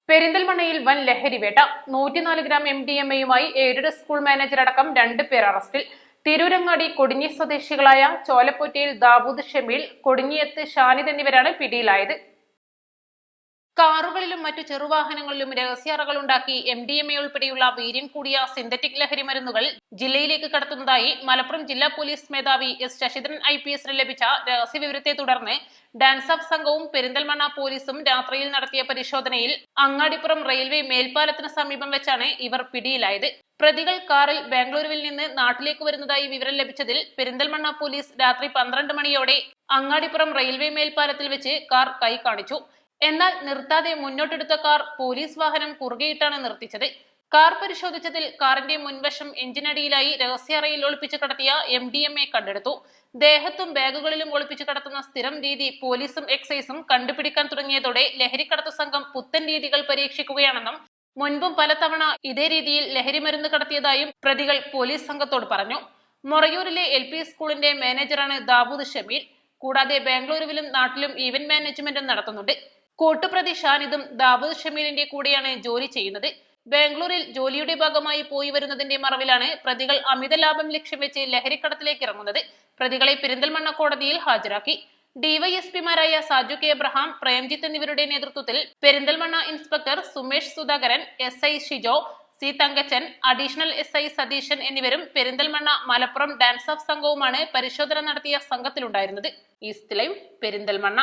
പെരിന്തൽമണ്ണയിൽ വൻ ലഹരിവേട്ട 104 gram MDMA-യുമായി aided school manager അടക്കം 2 പേർ അറസ്റ്റിൽ. തിരൂരങ്ങാടി കൊടിഞ്ഞി സ്വദേശികളായ ചോലപ്പൊറ്റയിൽ ദാവൂദ് ഷമീൽ, കൊടിഞ്ഞിയത്ത് ഷാനിദ് എന്നിവരാണ് പിടിയിലായത്. കാറുകളിലും മറ്റു ചെറുവാഹനങ്ങളിലും രഹസ്യാറകൾ ഉണ്ടാക്കി MDMA ഉൾപ്പെടെയുള്ള വീര്യം കൂടിയ സിന്തറ്റിക് ലഹരി മരുന്നുകൾ ജില്ലയിലേക്ക് കടത്തുന്നതായി മലപ്പുറം ജില്ലാ പോലീസ് മേധാവി എസ് ശശിധരൻ IPSന് ലഭിച്ച രഹസ്യവിവരത്തെ തുടർന്ന് ഡാൻസ് ഓഫ് സംഘവും പെരിന്തൽമണ്ണ പോലീസും രാത്രിയിൽ നടത്തിയ പരിശോധനയിൽ അങ്ങാടിപ്പുറം റെയിൽവേ മേൽപ്പാലത്തിന് സമീപം വെച്ചാണ് ഇവർ പിടിയിലായത്. പ്രതികൾ കാറിൽ ബാംഗ്ലൂരുവിൽ നിന്ന് നാട്ടിലേക്ക് വരുന്നതായി വിവരം ലഭിച്ചതിൽ പെരിന്തൽമണ്ണ പോലീസ് രാത്രി 12 മണിയോടെ അങ്ങാടിപ്പുറം റെയിൽവേ മേൽപ്പാലത്തിൽ വെച്ച് കാർ കൈ കാണിച്ചു. എന്നാൽ നിർത്താതെ മുന്നോട്ടെടുത്ത കാർ പോലീസ് വാഹനം കുറുകെയിട്ടാണ് നിർത്തിച്ചത്. കാർ പരിശോധിച്ചതിൽ കാറിന്റെ മുൻവശം എഞ്ചിനടിയിലായി രഹസ്യറയിൽ ഒളിപ്പിച്ചു കടത്തിയ MDMA കണ്ടെടുത്തു. ദേഹത്തും ബാഗുകളിലും ഒളിപ്പിച്ചു കടത്തുന്ന സ്ഥിരം രീതി പോലീസും എക്സൈസും കണ്ടുപിടിക്കാൻ തുടങ്ങിയതോടെ ലഹരിക്കടത്തു സംഘം പുത്തൻ രീതികൾ പരീക്ഷിക്കുകയാണെന്നും മുൻപും പലതവണ ഇതേ രീതിയിൽ ലഹരി മരുന്ന് കടത്തിയതായും പ്രതികൾ പോലീസ് സംഘത്തോട് പറഞ്ഞു. മൊറയൂരിലെ LP സ്കൂളിന്റെ മാനേജറാണ് ദാവൂദ് ഷമീൽ. കൂടാതെ ബാംഗ്ലൂരുവിലും നാട്ടിലും ഈവന്റ് മാനേജ്മെന്റും നടത്തുന്നുണ്ട്. കൂട്ടുപ്രതി ഷാനിദും ദാവൂദ് ഷമീലിന്റെ കൂടെയാണ് ജോലി ചെയ്യുന്നത്. ബാംഗ്ലൂരിൽ ജോലിയുടെ ഭാഗമായി പോയി വരുന്നതിന്റെ മറവിലാണ് പ്രതികൾ അമിത ലാഭം ലക്ഷ്യം വെച്ച് ലഹരിക്കടത്തിലേക്ക് ഇറങ്ങുന്നത്. പ്രതികളെ പെരിന്തൽമണ്ണ കോടതിയിൽ ഹാജരാക്കി. DYSPമാരായ സാജു കെ എബ്രഹാം, പ്രേംജിത്ത് എന്നിവരുടെ നേതൃത്വത്തിൽ Perinthalmanna inspector Sumesh Sudhakaran, SI Shijo, C Thankachan, additional SI Satheesan എന്നിവരും പെരിന്തൽമണ്ണ മലപ്പുറം ഡാൻസ് ഓഫ് സംഘവുമാണ് പരിശോധന നടത്തിയ സംഘത്തിലുണ്ടായിരുന്നത്. East live, Perinthalmanna.